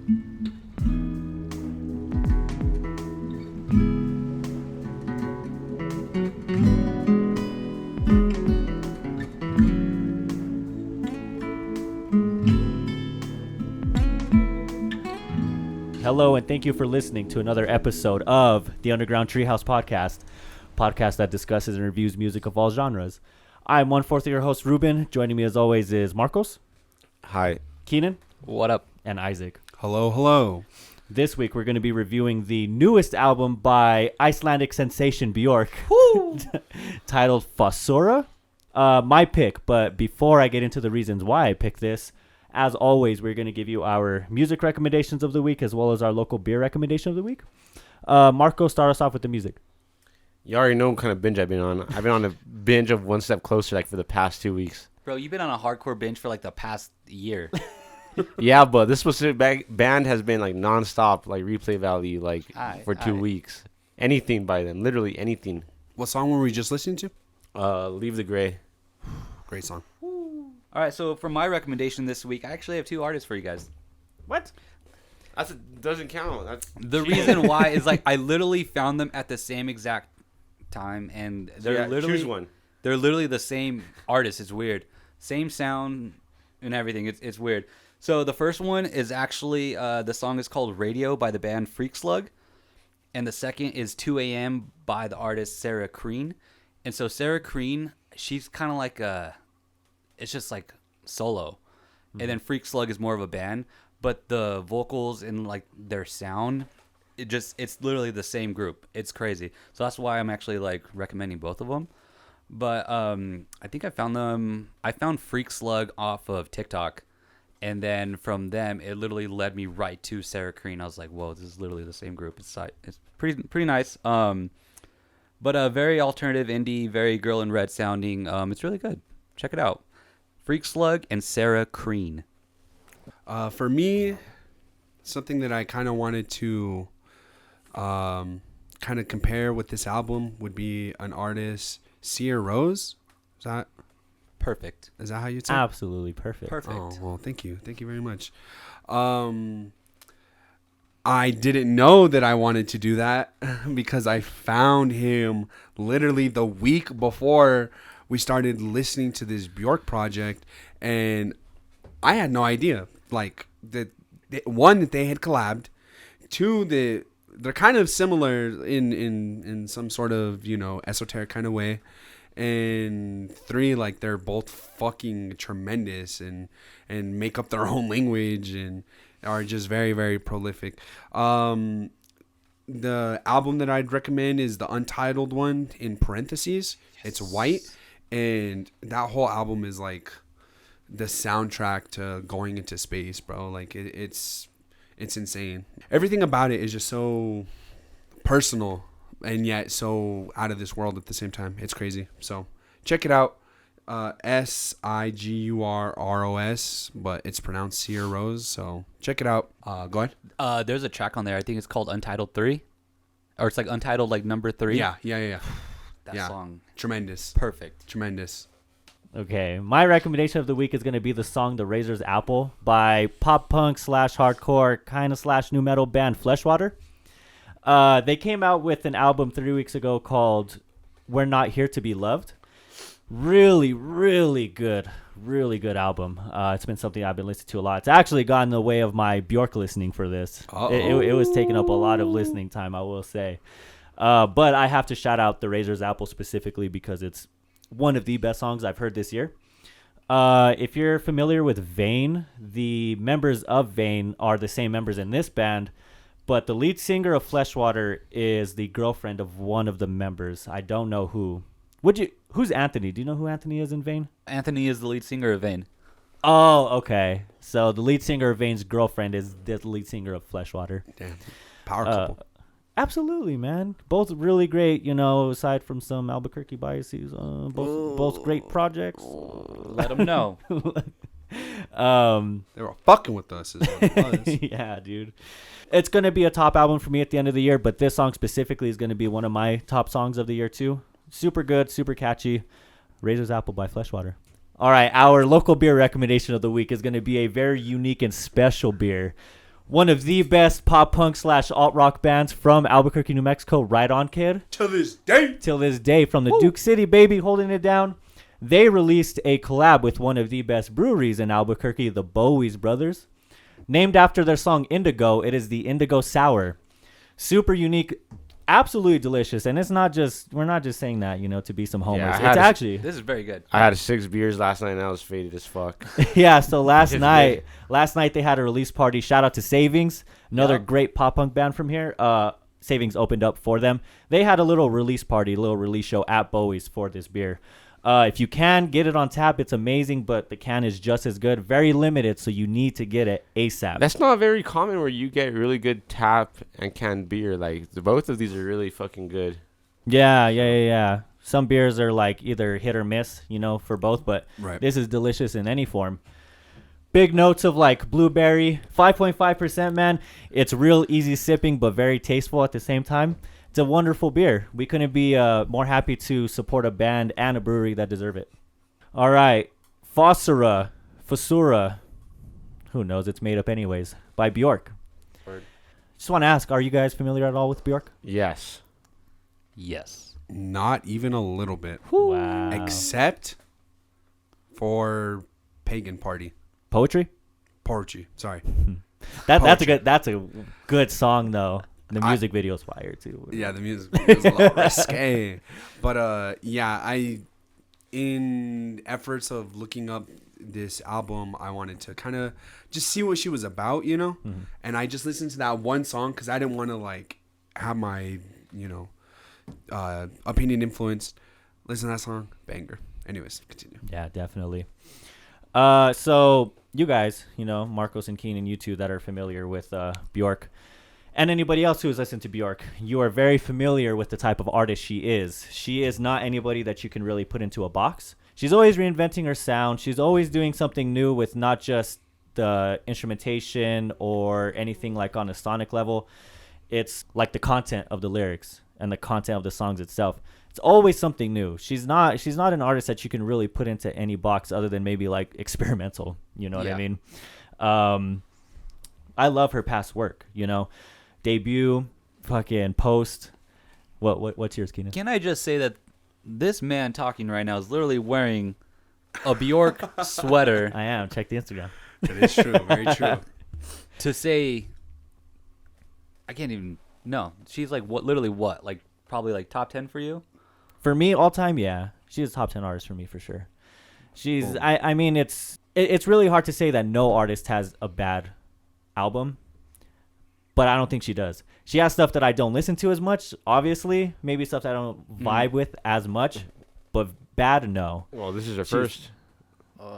Hello, and thank you for listening to another episode of the Underground Treehouse podcast that discusses and reviews music of all genres. I'm one-fourth of your host, Ruben. Joining me as always is Marcos. Hi. Keenan. What up? And Isaac. Hello, hello. This week we're going to be reviewing the newest album by Icelandic sensation Bjork titled Fossora. My pick, but before I get into the reasons why I picked this, as always, we're going to give you our music recommendations of the week as well as our local beer recommendation of the week. Marco, start us off with the music. You already know what kind of binge I've been on. I've been on a binge of One Step Closer for the past 2 weeks. Bro, you've been on a hardcore binge for the past year. Yeah, but this specific band has been nonstop, replay value for 2 weeks. Anything by them, literally anything. What song were we just listening to? Leave the Gray. Great song. All right, so for my recommendation this week, I actually have 2 artists for you guys. What? Doesn't count. The reason why is I literally found them at the same exact time, and they're literally choose one. They're literally the same artist. It's weird, same sound and everything. It's weird. So the first one is actually the song is called Radio by the band Freak Slug, and the second is 2 a.m. by the artist Sarah Crean. And so Sarah Crean, she's kind of it's just solo, and then Freak Slug is more of a band, but the vocals and their sound, it's literally the same group. It's crazy. So that's why I'm actually recommending both of them. But I think I found Freak Slug off of TikTok, and then from them it literally led me right to Sarah Crean. I was like, whoa, this is literally the same group. It's pretty nice. But a very alternative indie, very Girl in Red sounding. It's really good. Check it out. Freak Slug and Sarah Crean. For me, something that I kind of wanted to kind of compare with this album would be an artist, Sia Rose. Is that Perfect? Is that how you'd say? Absolutely perfect. Oh, well, thank you very much. I didn't know that I wanted to do that because I found him literally the week before we started listening to this Bjork project, and I had no idea. One, that they had collabed. Two, they're kind of similar in some sort of, esoteric kind of way. And 3, they're both fucking tremendous and make up their own language and are just very, very prolific. The album that I'd recommend is the untitled one in parentheses. Yes. It's white. And that whole album is the soundtrack to going into space, bro. It's insane. Everything about it is just so personal and yet so out of this world at the same time. It's crazy. So check it out. Sigurros, but it's pronounced Sia Rose. So check it out. Go ahead. There's a track on there. I think it's called Untitled 3, or it's Untitled number 3. Yeah. That song. Tremendous. Perfect. Tremendous. Okay, my recommendation of the week is going to be the song The Razor's Apple by pop punk / hardcore kind of / new metal band Fleshwater. They came out with an album 3 weeks ago called We're Not Here to Be Loved. Really, really good album. It's been something I've been listening to a lot. It's actually gotten in the way of my Bjork listening for this. It was taking up a lot of listening time, I will say. But I have to shout out The Razor's Apple specifically because it's one of the best songs I've heard this year. If you're familiar with Vane, the members of Vane are the same members in this band, but the lead singer of Fleshwater is the girlfriend of one of the members. I don't know who. Who's Anthony? Do you know who Anthony is in Vane? Anthony is the lead singer of Vane. Oh, okay. So the lead singer of Vane's girlfriend is the lead singer of Fleshwater. Damn. Power couple. Absolutely, man. Both really great, aside from some Albuquerque biases. Both great projects. Let them know. They were fucking with us is what it was. Yeah, dude. It's going to be a top album for me at the end of the year, but this song specifically is going to be one of my top songs of the year too. Super good, super catchy. Razor's Apple by Fleshwater. All right, our local beer recommendation of the week is going to be a very unique and special beer. one of the best pop punk / alt rock bands from Albuquerque, New Mexico. Right on, kid. To this day. Till this day, from the Duke City, baby, holding it down. They released a collab with one of the best breweries in Albuquerque, the Bowies Brothers. Named after their song Indigo, it is the Indigo Sour. Super unique, absolutely delicious. And it's not just, we're not just saying that, to be some homers. Yeah, it's actually. This is very good. I had 6 beers last night and I was faded as fuck. Yeah, so last It's night they had a release party. Shout out to Savings, another great pop punk band from here. Savings opened up for them. They had a little release party, a little release show at Bowie's for this beer. If you can get it on tap, it's amazing, but the can is just as good. Very limited, so you need to get it ASAP. That's not very common where you get really good tap and canned beer. Like, both of these are really fucking good. Yeah. Some beers are like either hit or miss, for both, but Right. This is delicious in any form. Big notes of like blueberry, 5.5%, man. It's real easy sipping, but very tasteful at the same time. It's a wonderful beer. We couldn't be more happy to support a band and a brewery that deserve it. All right. Fossora. Who knows? It's made up anyways. By Bjork. Word. Just want to ask, are you guys familiar at all with Bjork? Yes. Yes. Not even a little bit. Wow. Except for Pagan Party. Poetry? Poetry. Sorry. That's a good song though. The music video's fire too. Yeah, the music is a little risque. But in efforts of looking up this album, I wanted to kind of just see what she was about, And I just listened to that one song because I didn't want to like have my, opinion influenced. Listen to that song, banger. Anyways, continue. Yeah, definitely. So you guys, Marcos and Keenan, you two that are familiar with Bjork, and anybody else who has listened to Bjork, you are very familiar with the type of artist she is. She is not anybody that you can really put into a box. She's always reinventing her sound. She's always doing something new with not just the instrumentation or anything like on a sonic level. It's like the content of the lyrics and the content of the songs itself. It's always something new. She's not an artist that you can really put into any box other than maybe like experimental. You know what I mean? I love her past work, debut, fucking post. What's yours, Keenan? Can I just say that this man talking right now is literally wearing a Bjork sweater I am. Check the Instagram. That is true. Very true. to say I can't even no. She's like literally what? Like probably like top 10 for you? For me, all time, yeah. She's a top 10 artist for me for sure. She's I mean it's really hard to say that no artist has a bad album. But I don't think she does. She has stuff that I don't listen to as much, obviously. Maybe stuff that I don't vibe with as much. But bad, no. Well, this is her first.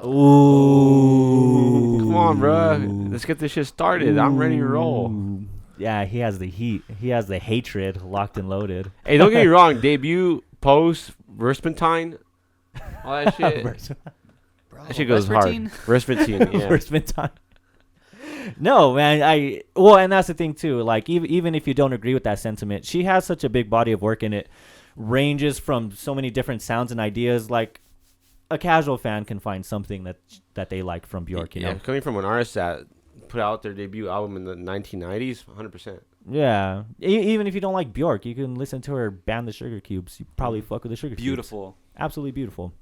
Ooh. Come on, bro. Let's get this shit started. I'm ready to roll. Yeah, he has the heat. He has the hatred locked and loaded. Hey, don't get me wrong. Debut, post, Verspentine, all that shit. Bro, That shit goes hard. Verspentine, yeah. Verspentine. No, man. And that's the thing too. Like even if you don't agree with that sentiment, she has such a big body of work and it ranges from so many different sounds and ideas. Like a casual fan can find something that they like from Bjork. You know, coming from an artist that put out their debut album in the 1990s, 100%. Yeah. Even if you don't like Bjork, you can listen to her band, The Sugar Cubes. You probably fuck with The Sugar Cubes. Beautiful. Absolutely beautiful.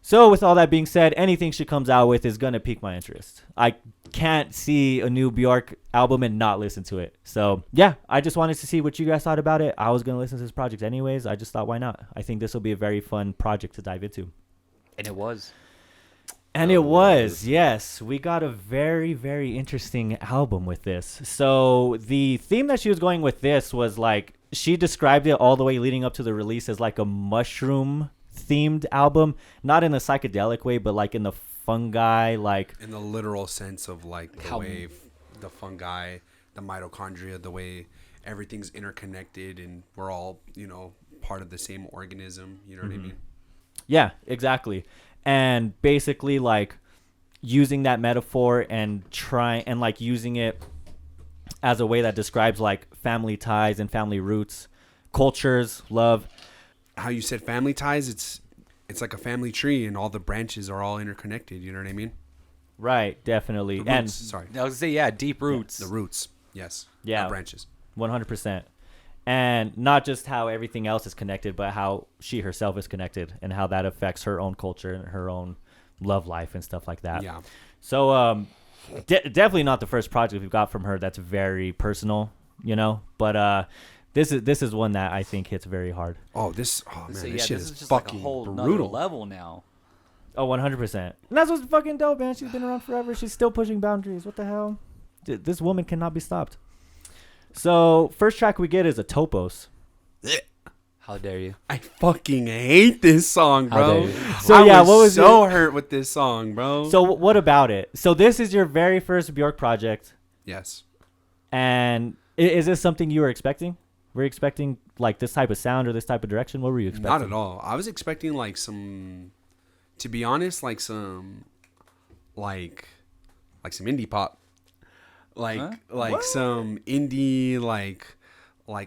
So with all that being said, anything she comes out with is going to pique my interest. I can't see a new Bjork album and not listen to it. So yeah, I just wanted to see what you guys thought about it. I was going to listen to this project anyways. I just thought, why not? I think this will be a very fun project to dive into. And it was. And it was, yes. We got a very, very interesting album with this. So the theme that she was going with this was like, she described it all the way leading up to the release as like a mushroom themed album, not in a psychedelic way, but like in the fungi, like in the literal sense of like the way the fungi, the mitochondria, the way everything's interconnected and we're all, part of the same organism. You know what I mean? Yeah, exactly. And basically like using that metaphor and like using it as a way that describes like family ties and family roots, cultures, love. How you said family ties, it's like a family tree and all the branches are all interconnected. You know what I mean? Right, definitely. The And roots, sorry. I was gonna say, yeah, deep roots. The roots. Yes. Yeah. Not branches. 100%. And not just how everything else is connected, but how she herself is connected and how that affects her own culture and her own love life and stuff like that. Yeah. So definitely not the first project we've got from her that's very personal, but this is one that I think hits very hard. Oh, man, So, this yeah, shit this is is just fucking like a whole nother brutal. level now. Oh, 100%. And that's what's fucking dope, man. She's been around forever. She's still pushing boundaries. What the hell? This woman cannot be stopped. So first track we get is a Topos. How dare you? I fucking hate this song, How dare bro. you. So, I yeah, was what was so hurt with this song, bro. So what about it? So this is your very first Bjork project, yes. and is this something you were expecting? Were you expecting like this type of sound or this type of direction? What were you expecting? Not at all. I was expecting like to be honest, like some indie pop, like some indie like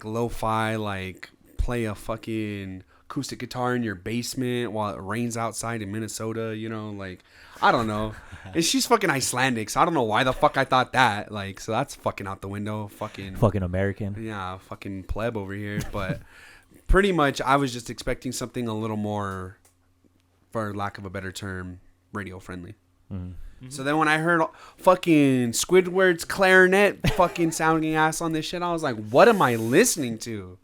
lo-fi, like play a fucking acoustic guitar in your basement while it rains outside in Minnesota. Like I don't know. And she's fucking Icelandic, so I don't know why the fuck I thought that. Like, so that's fucking out the window. Fucking American. yeah, fucking pleb over here. But pretty much, I was just expecting something a little more, for lack of a better term, radio friendly. Mm-hmm. So then when I heard fucking Squidward's clarinet fucking sounding ass on this shit, I was like, what am I listening to?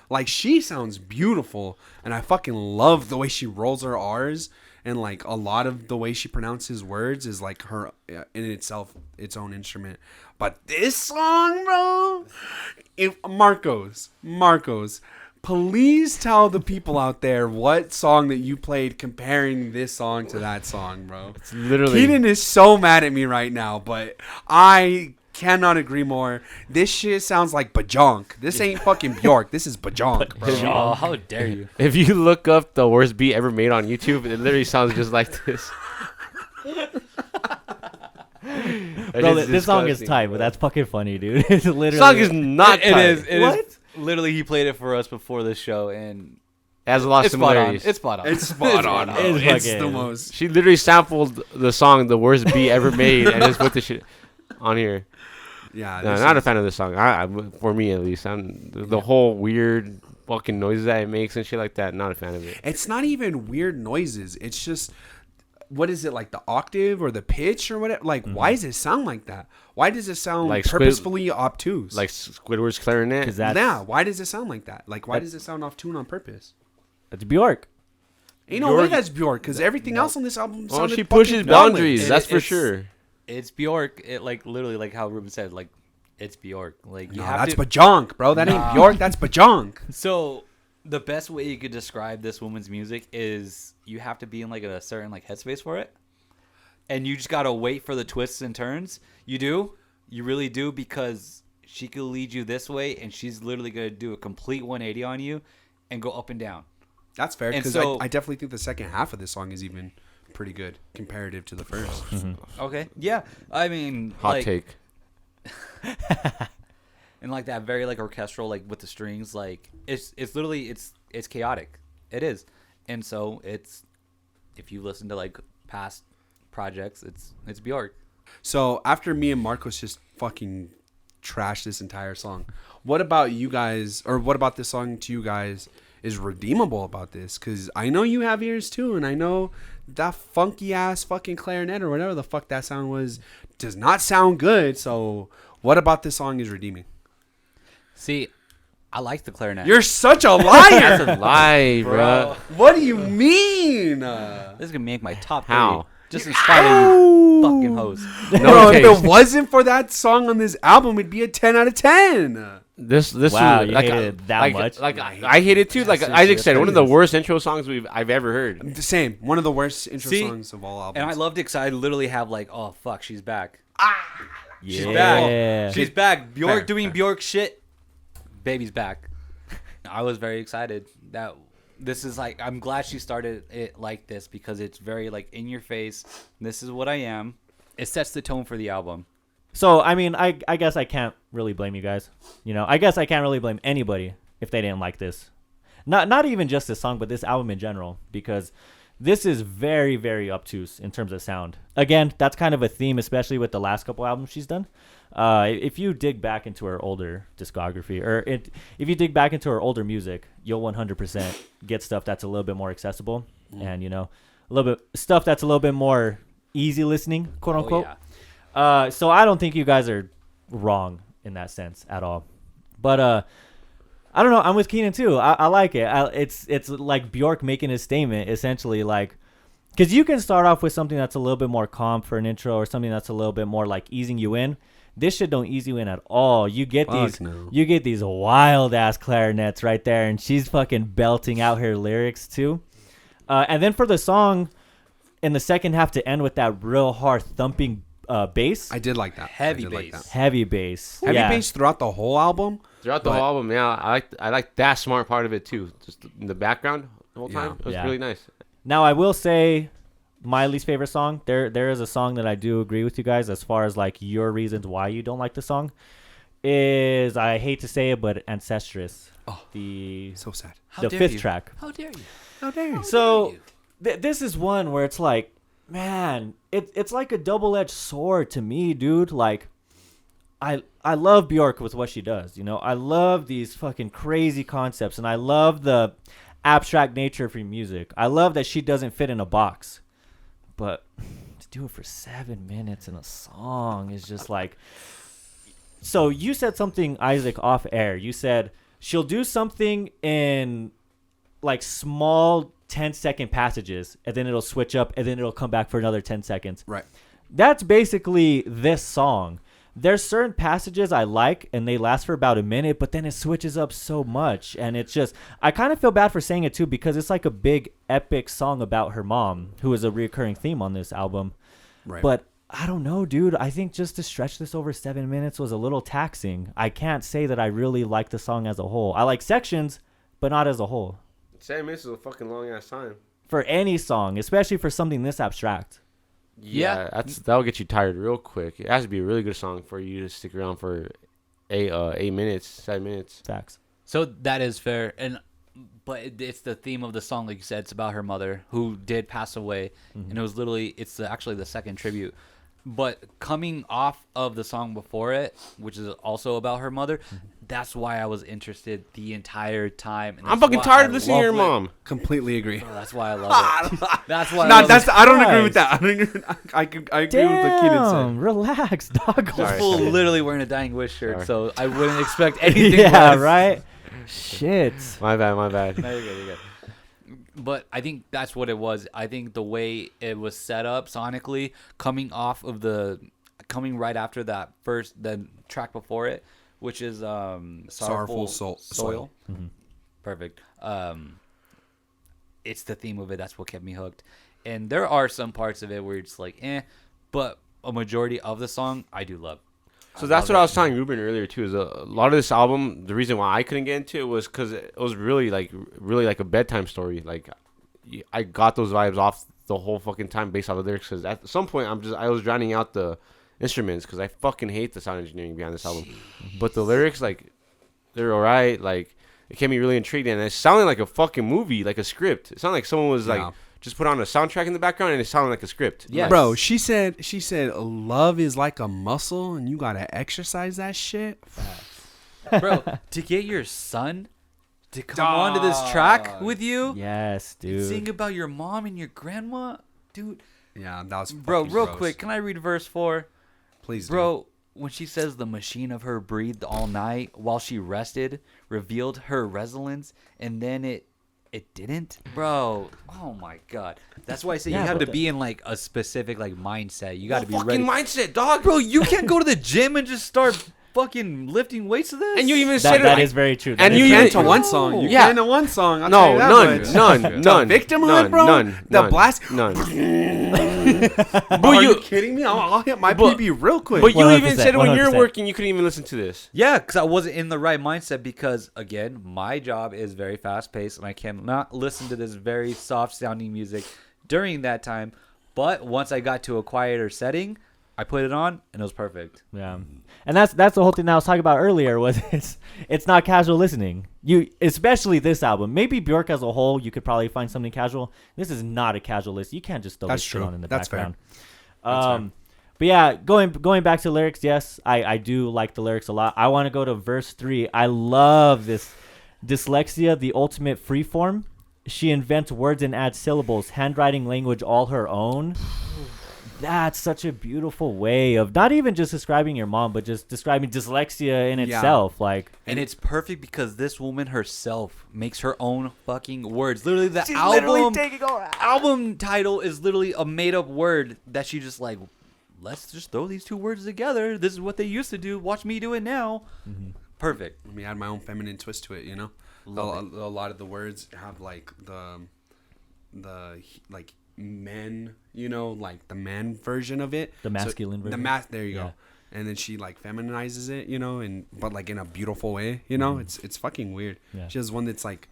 Like, she sounds beautiful, and I fucking love the way she rolls her R's, and like a lot of the way she pronounces words is like her in itself its own instrument. But this song, bro, if Marcos, please tell the people out there what song that you played comparing this song to that song, bro. It's literally. Keaton is so mad at me right now, but I cannot agree more. This shit sounds like Bjork. This ain't fucking Bjork. This is Bjork, bro. Oh, how dare you? If you look up the worst beat ever made on YouTube, it literally sounds just like this. Bro, this song is tight, but that's fucking funny, dude. It's literally. Song is not It tight. is. It What? is. Literally, he played it for us before the show, and It has a lot of it's spot on. similarities. It's spot on. It's spot on, bro. It's It's fucking- the most. She literally sampled the song "The Worst Beat Ever Made" and just put the shit on here. Yeah, No, this not a is- fan of this song. For me at least, the whole weird fucking noises that it makes and shit like that. Not a fan of it. It's not even weird noises. It's just, what is it, like the octave or the pitch or whatever? Like, why does it sound like that? Why does it sound Like purposefully obtuse? Like Squidward's clarinet. 'Cause that's yeah, why does it sound like that? Like, why That- does it sound off tune on purpose? It's Bjork. Ain't no way Bjork- that's Bjork, because everything else on this album Well, sounded she pushes fucking boundaries. It- That's for it's- sure. It's Bjork. It like literally like how Ruben said. Like it's Bjork. Like you No, have that's to. Bjork, bro. That ain't Bjork. That's Bjork. So the best way you could describe this woman's music is you have to be in like a certain like headspace for it, and you just gotta wait for the twists and turns. You do, you really do, because she could lead you this way, and she's literally gonna do a complete 180 on you, and go up and down. That's fair, And because so- I definitely think the second half of this song is even pretty good comparative to the first. Okay, yeah, I mean, Hot like, take. and like that very like orchestral, like with the strings, like it's literally it's chaotic. It is, and so it's, if you listen to like past projects, it's Bjork. So after me and Marcos just fucking trashed this entire song, what about you guys, or what about this song to you guys is redeemable about this? Because I know you have ears too, and I know that funky ass fucking clarinet or whatever the fuck that sound was does not sound good. So what about this song is redeeming? See, I like the clarinet. You're such a That's liar. a lie, bro. What do you mean? This is gonna make my top 3. How? Just in spite of you fucking hoes. Bro, if taste. it wasn't for that song on this album, it'd be a 10 out of 10. This Wow, was you like hated it that much? Like I hate it too. Like That's Isaac just said, one of the crazy. worst intro songs I've ever heard. The same. One of the worst intro See? songs of all albums. And I loved it because I literally have like, oh fuck, she's back. She's Yeah. back. She's back. Bjork Fair, doing fair. Bjork shit. Baby's back. I was very excited that this is like, I'm glad she started it like this, because it's very like in your face. This is what I am. It sets the tone for the album. So I mean, I guess I can't really blame you guys. I guess I can't really blame anybody if they didn't like this. Not even just this song, but this album in general, because This is very, very obtuse in terms of sound. Again, that's kind of a theme, especially with the last couple albums she's done. If you dig back into her older discography, or if you dig back into her older music, you'll 100% get stuff that's a little bit more accessible, and a little bit stuff that's a little bit more easy listening, quote unquote. Yeah. So I don't think you guys are wrong in that sense at all. But I don't know. I'm with Keenan too. I like it. It's like Bjork making a statement, essentially, like, because you can start off with something that's a little bit more calm for an intro, or something that's a little bit more like easing you in. This shit don't ease you in at all. You get these wild ass clarinets right there, and she's fucking belting out her lyrics too. And then for the song in the second half to end with that real hard thumping bass. I did like that. Heavy bass. Like that. Heavy bass. Heavy bass throughout the whole album. Throughout the whole album, yeah, I like that smart part of it too. Just in the background the whole time, it was really nice. Now I will say, my least favorite song. There is a song that I do agree with you guys as far as like your reasons why you don't like the song. Is, I hate to say it, but Ancestress. Oh, so sad. The fifth track. How dare you? How dare you? So this is one where it's like, man, it's like a double-edged sword to me, dude. Like, I love Bjork with what she does. I love these fucking crazy concepts, and I love the abstract nature of her music. I love that she doesn't fit in a box. But to do it for 7 minutes in a song is just like... So you said something, Isaac, off air. You said she'll do something in like small 10-second passages, and then it'll switch up, and then it'll come back for another 10 seconds. Right. That's basically this song. There's certain passages I like, and they last for about a minute, but then it switches up so much, and it's just... I kind of feel bad for saying it, too, because it's like a big, epic song about her mom, who is a recurring theme on this album. Right. But I don't know, dude. I think just to stretch this over 7 minutes was a little taxing. I can't say that I really like the song as a whole. I like sections, but not as a whole. 7 minutes is a fucking long-ass time. For any song, especially for something this abstract. Yeah, that'll get you tired real quick. It has to be a really good song for you to stick around for 8 minutes, 7 minutes. Facts. So that is fair, but it's the theme of the song, like you said. It's about her mother who did pass away, and it was literally actually the second tribute. But coming off of the song before it, which is also about her mother, that's why I was interested the entire time. And I'm fucking tired of listening to your mom. Completely agree. Oh, that's why I love it. That's why. I don't agree with that. I agree with what Keenan said. Relax, dog. This fool literally wearing a Dying Wish shirt, so I wouldn't expect anything less. Yeah, right? Shit. My bad. No, you're good. But I think that's what it was. I think the way it was set up sonically, coming right after that the track before it, which is Sorrowful Soil. Mm-hmm. Perfect. It's the theme of it. That's what kept me hooked. And there are some parts of it where it's like, but a majority of the song I do love. So that's what I was telling Ruben earlier too. Is a lot of this album, the reason why I couldn't get into it was because it was really like a bedtime story. Like, I got those vibes off the whole fucking time based on the lyrics. Because at some point, I was drowning out the instruments because I fucking hate the sound engineering behind this album. But the lyrics, like, they're alright. Like, it kept me really intrigued, and it sounded like a fucking movie, like a script. It sounded like someone was like just put on a soundtrack in the background, and it sounded like a script. Yeah, bro. She said, love is like a muscle, and you gotta exercise that shit. Bro, to get your son to come onto this track with you, yes, dude, and sing about your mom and your grandma, dude. Yeah, that was bro. Real gross. Quick, can I read verse 4? Please, bro. When she says the machine of her breathed all night while she rested, revealed her resilience, and then it didn't, bro. Oh my god, that's why I say you have to be in like a specific like mindset. You got to be ready. Fucking mindset, dog. Bro, you can't go to the gym and just start fucking lifting weights to this. And you even said that is very true. And you can into one song. You can into one song. None. Victimhood, bro. The blast. None. Are you kidding me? I'll hit my PB real quick. But you even said when you're working, you couldn't even listen to this. Yeah, because I wasn't in the right mindset. Because again, my job is very fast paced, and I cannot listen to this very soft sounding music during that time. But once I got to a quieter setting, I put it on and it was perfect. Yeah, and that's the whole thing that I was talking about earlier. Was it's not casual listening. You especially this album. Maybe Bjork as a whole, you could probably find something casual. This is not a casual list. You can't just throw That's this shit true. on in the That's background. That's fair. But yeah, going back to lyrics. Yes, I do like the lyrics a lot. I want to go to verse 3. I love this. Dyslexia, the ultimate free form. She invents words and adds syllables, handwriting language all her own. That's such a beautiful way of not even just describing your mom, but just describing dyslexia in itself. Like, and it's perfect because this woman herself makes her own fucking words. Literally, the she's literally taking album title is literally a made up word that she just like, let's just throw these two words together. This is what they used to do. Watch me do it now. Mm-hmm. Perfect. Let me add my own feminine twist to it. You know, a lot of the words have like the like men, you know, like the man version of it, the masculine version. There you go. And then she like feminizes it, you know, and but like in a beautiful way, you know. It's fucking weird. Yeah. She has one that's like,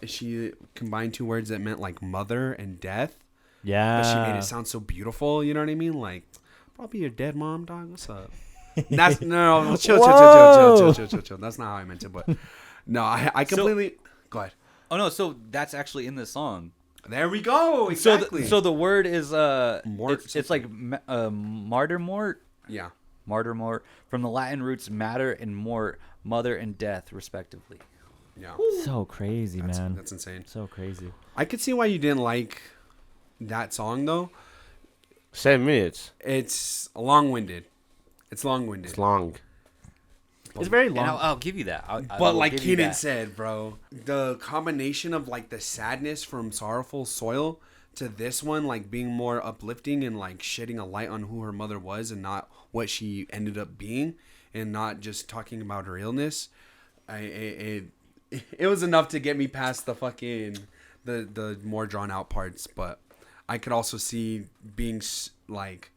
she combined two words that meant like mother and death. Yeah, but she made it sound so beautiful. You know what I mean? Like, probably your dead mom, dog. What's up? That's no, chill. That's not how I meant it, but no, I completely go ahead. Oh no, so that's actually in the song. There we go. Exactly. So the word is Mort, it's like martyr mort. Yeah. Martyr mort, from the Latin roots matter and mort, mother and death respectively. Yeah. So crazy, man. That's insane. So crazy. I could see why you didn't like that song though. 7 minutes. It's long-winded. It's long-winded. It's long. It's very long. And I'll give you that. But like Keenan said, bro, the combination of like the sadness from Sorrowful Soil to this one, like being more uplifting and like shedding a light on who her mother was and not what she ended up being, and not just talking about her illness. It was enough to get me past the fucking the more drawn out parts. But I could also see being like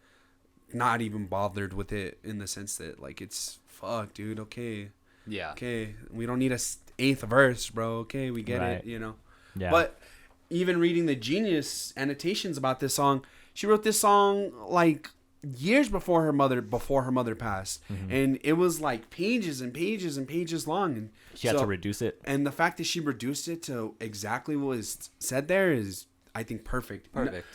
not even bothered with it in the sense that like it's fuck, dude. Okay. Yeah. Okay. We don't need a 8th verse, bro. Okay, we get it. You know. Yeah. But even reading the Genius annotations about this song, she wrote this song like years before her mother passed, and it was like pages and pages and pages long, and she had to reduce it. And the fact that she reduced it to exactly what was said there is, I think, perfect.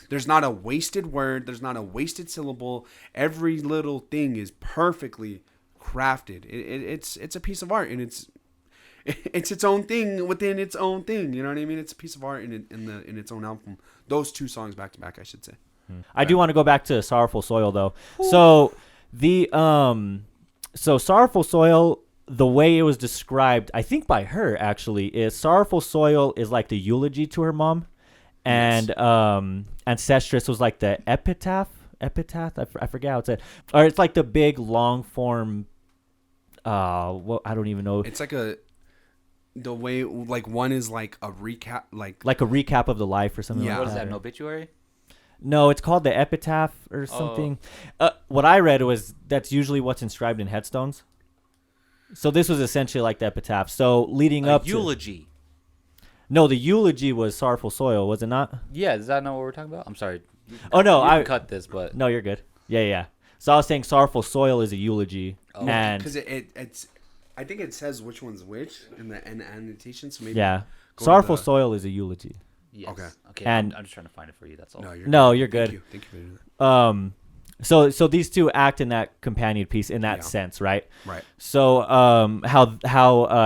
There's not a wasted word. There's not a wasted syllable. Every little thing is perfectly crafted. It's a piece of art, and it's its own thing within its own thing. You know what I mean? It's a piece of art in its own album. Those two songs back to back, I should say. I do want to go back to Sorrowful Soil though. Ooh. So the Sorrowful Soil, the way it was described, I think by her actually, is Sorrowful Soil is like the eulogy to her mom, and Ancestress was like the epitaph. I forget how it's said, or it's like the big long form. Well, I don't even know. It's like the way like one is like a recap, like a recap of the life or something. Yeah. Like What is that, that? An obituary? No, it's called the epitaph or something. What I read was that's usually what's inscribed in headstones. So this was essentially like the epitaph. So leading up eulogy. No, the eulogy was Sorrowful Soil, was it not? Yeah, is that not what we're talking about? I'm sorry. Oh no, I cut this, but no, you're good. Yeah. So I was saying Sorrowful Soil is a eulogy, and because it's, I think it says which one's which in the annotation. So maybe Sorrowful Soil is a eulogy. Yes. Okay. And I'm just trying to find it for you. That's all. No, you're good. Thank you for doing that. So these two act in that companion piece in that sense, right? Right. So how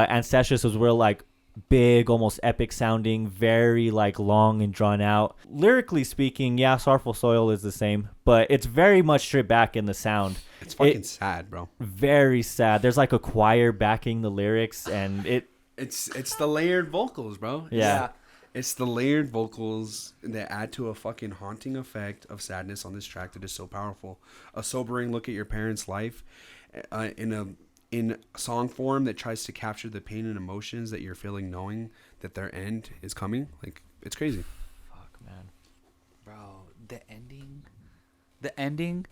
Ancestress was real like big, almost epic sounding, very like long and drawn out. Lyrically speaking, yeah, Sorrowful Soil is the same, but it's very much stripped back in the sound. It's fucking sad, bro. Very sad. There's like a choir backing the lyrics, and it's the layered vocals, bro. Yeah. It's the layered vocals that add to a fucking haunting effect of sadness on this track that is so powerful. A sobering look at your parents' life in song form that tries to capture the pain and emotions that you're feeling knowing that their end is coming. Like, it's crazy. Fuck, man. Bro, the ending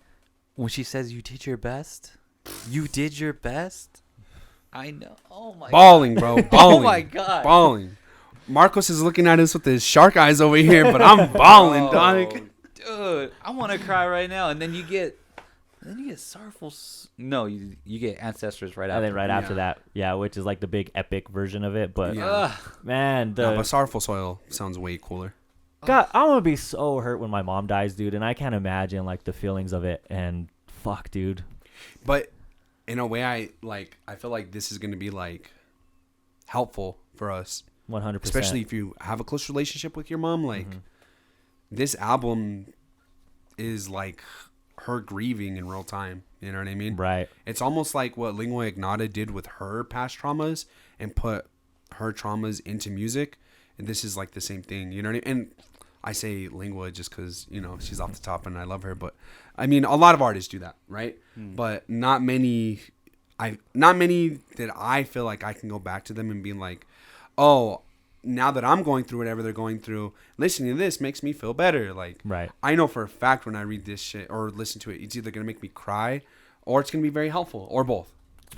when she says you did your best. You did your best. I know. Oh my Balling, bro. Balling. Oh my god. Balling. Marcos is looking at us with his shark eyes over here, but I'm balling, dog. Dude, I want to cry right now. And then you get And then you get sorrowful. No, you get ancestors right And after. then right after Yeah. that, yeah, which is like the big epic version of it. But Yeah. man, No, the but Sorrowful Soil sounds way cooler. God, I'm gonna be so hurt when my mom dies, dude, and I can't imagine like the feelings of it. And fuck, dude. But in a way, I feel like this is going to be like helpful for us, 100%. especially if you have a close relationship with your mom. Like this album is like her grieving in real time. You know what I mean? right. It's almost like what Lingua Ignota did with her past traumas and put her traumas into music. And this is like the same thing. You know what I mean? And I say Lingua just because, you know, she's off the top and I love her. But I mean, a lot of artists do that, right? But not many that I feel like I can go back to them and be like, oh, now that I'm going through whatever they're going through, listening to this makes me feel better. Like, Right. I know for a fact when I read this shit or listen to it, it's either going to make me cry or it's going to be very helpful or both.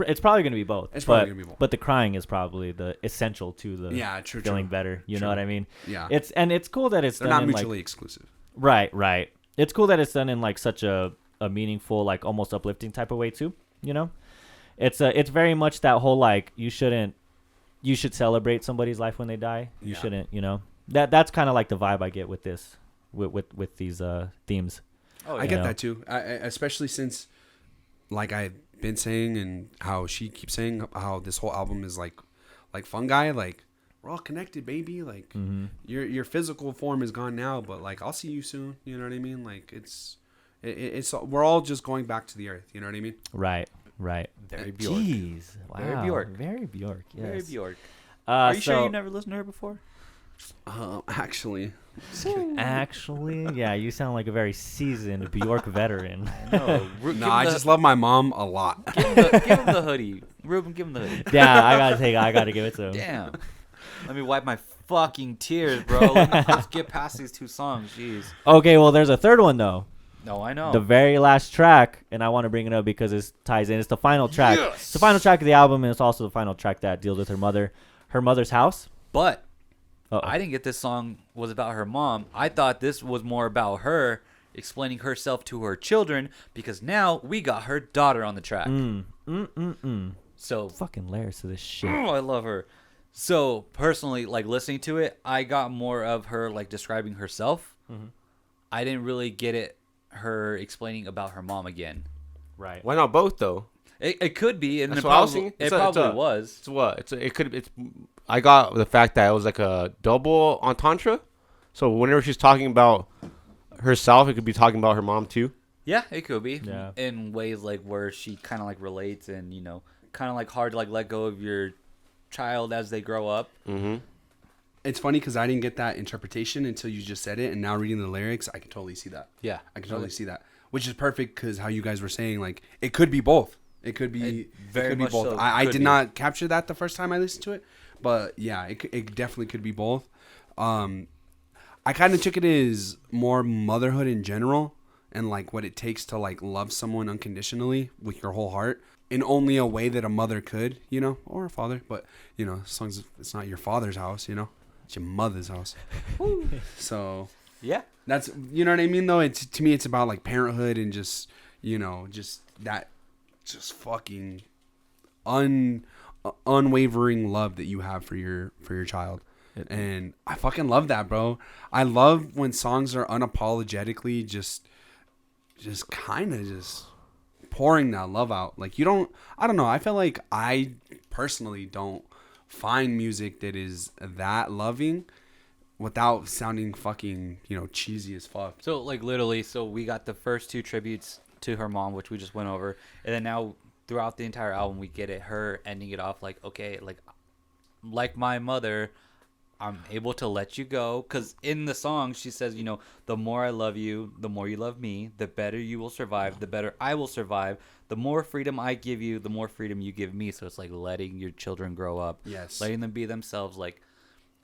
It's probably gonna be both. It's but, probably gonna be both. But the crying is probably the essential to the Yeah, true, feeling true. better. You True. know what I mean? Yeah. It's cool that it's They're done not in mutually like exclusive. right. It's cool that it's done in like such a meaningful, like almost uplifting type of way too. You know, it's very much that whole like you should celebrate somebody's life when they die. You Yeah. shouldn't. You know, that's kind of like the vibe I get with this with these themes. Oh, I yeah. get know? that too. Especially since, like I've been saying, and how she keeps saying how this whole album is like fungi. Like we're all connected, baby. Like your physical form is gone now, but like I'll see you soon. You know what I mean? Like it's we're all just going back to the earth. You know what I mean? Right. Very Bjork. Jeez. Wow. Very Bjork. Very Bjork. Yes. Very Bjork. Are you sure so- you never listened to her before? Actually, Actually, yeah, you sound like a very seasoned Bjork veteran. No. no, I just love my mom a lot. give him the hoodie. Ruben, give him the hoodie. Yeah, I gotta give it to him. Damn. Let me wipe my fucking tears, bro. Let's get past these two songs. Jeez. Okay, well, there's a third one though. No, I know. The very last track, and I want to bring it up because it ties in. It's the final track. Yes! It's the final track of the album, and it's also the final track that deals with her mother's house. But Uh-oh. I didn't get this song was about her mom. I thought this was more about her explaining herself to her children because now we got her daughter on the track. So Fucking layers to this shit. I love her. So personally, like listening to it, I got more of her like describing herself. I didn't really get it. Her explaining about her mom again. Right. Why not both though? It could be, and That's it what I was probably, thinking. it It's a- probably it's a- was. It's what? It's. I got the fact that it was like a double entendre. So whenever she's talking about herself, it could be talking about her mom too. Yeah, it could be. Yeah. In ways like where she kind of like relates, and you know, kind of like hard to like let go of your child as they grow up. Mm-hmm. It's funny because I didn't get that interpretation until you just said it, and now reading the lyrics, I can totally see that. Yeah, I can totally see that, which is perfect because how you guys were saying, like it could be both. It could be very it could much be both. so I could did be. not capture that the first time I listened to it, but yeah, it definitely could be both. I kind of took it as more motherhood in general and like what it takes to like love someone unconditionally with your whole heart in only a way that a mother could, you know, or a father. But you know, as long as it's not your father's house, you know, it's your mother's house. So yeah. that's, you know what I mean, though. It's, to me, it's about like parenthood and just, you know, just that just fucking unwavering love that you have for your child. And I fucking love that, bro. I love when songs are unapologetically just kind of just pouring that love out. Like I don't know. I feel like I personally don't find music that is that loving without sounding fucking, you know, cheesy as fuck. So like literally, so we got the first two tributes to her mom, which we just went over, and then now throughout the entire album, we get it her ending it off like, okay, like my mother, I'm able to let you go. Because in the song, she says, you know, the more I love you, the more you love me, the better you will survive, the better I will survive. The more freedom I give you, the more freedom you give me. So it's like letting your children grow up. Yes. Letting them be themselves. Like,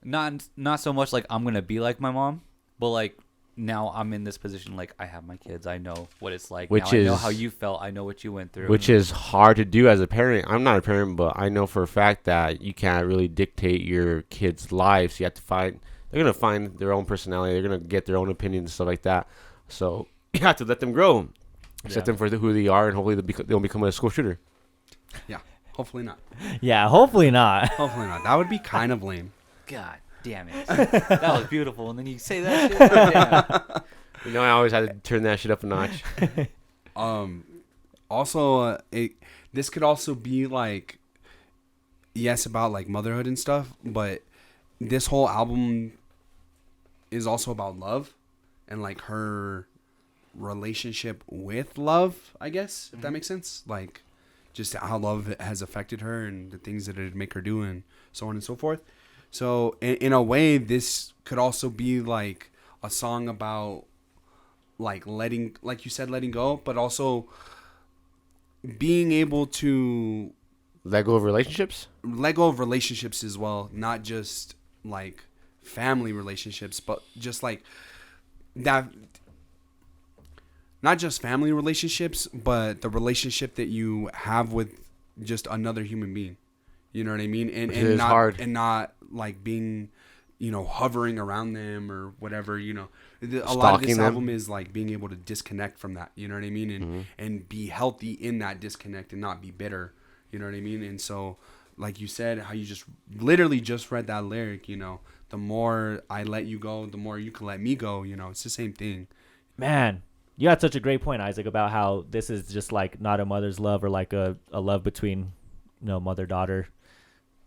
not so much like I'm going to be like my mom, but like now I'm in this position. Like, I have my kids. I know what it's like. Which now I know is- how you felt. I know what you went through. Which is hard to do as a parent. I'm not a parent, but I know for a fact that you can't really dictate your kids' lives. You have to they're going to find their own personality. They're going to get their own opinions and stuff like that. So you have to let them grow. accept them for who they are, and hopefully they'll become a school shooter. Yeah. Hopefully not. Yeah, hopefully not. Hopefully not. That would be kind of lame. God damn it. That was beautiful. And then you say that shit. Damn. You know, I always had to turn that shit up a notch. Also, this could also be like, yes, about like motherhood and stuff, but this whole album is also about love and like her relationship with love, I guess, if that makes sense. Like, just how love has affected her and the things that it'd make her do and so on and so forth. So in a way, this could also be like a song about like letting, like you said, letting go, but also being able to Let go of relationships? let go of relationships as well, not just like family relationships, but just like that, not just family relationships, but the relationship that you have with just another human being. You know what I mean? And Which is not hard. and not like being, hovering around them or whatever. A lot of this Stalking them. album is like being able to disconnect from that. You know what I mean? And be healthy in that disconnect and not be bitter. You know what I mean? And so, like you said, how you just literally just read that lyric. The more I let you go, the more you can let me go. It's the same thing. Man, you had such a great point, Isaac, about how this is just like not a mother's love or like a love between, mother, daughter,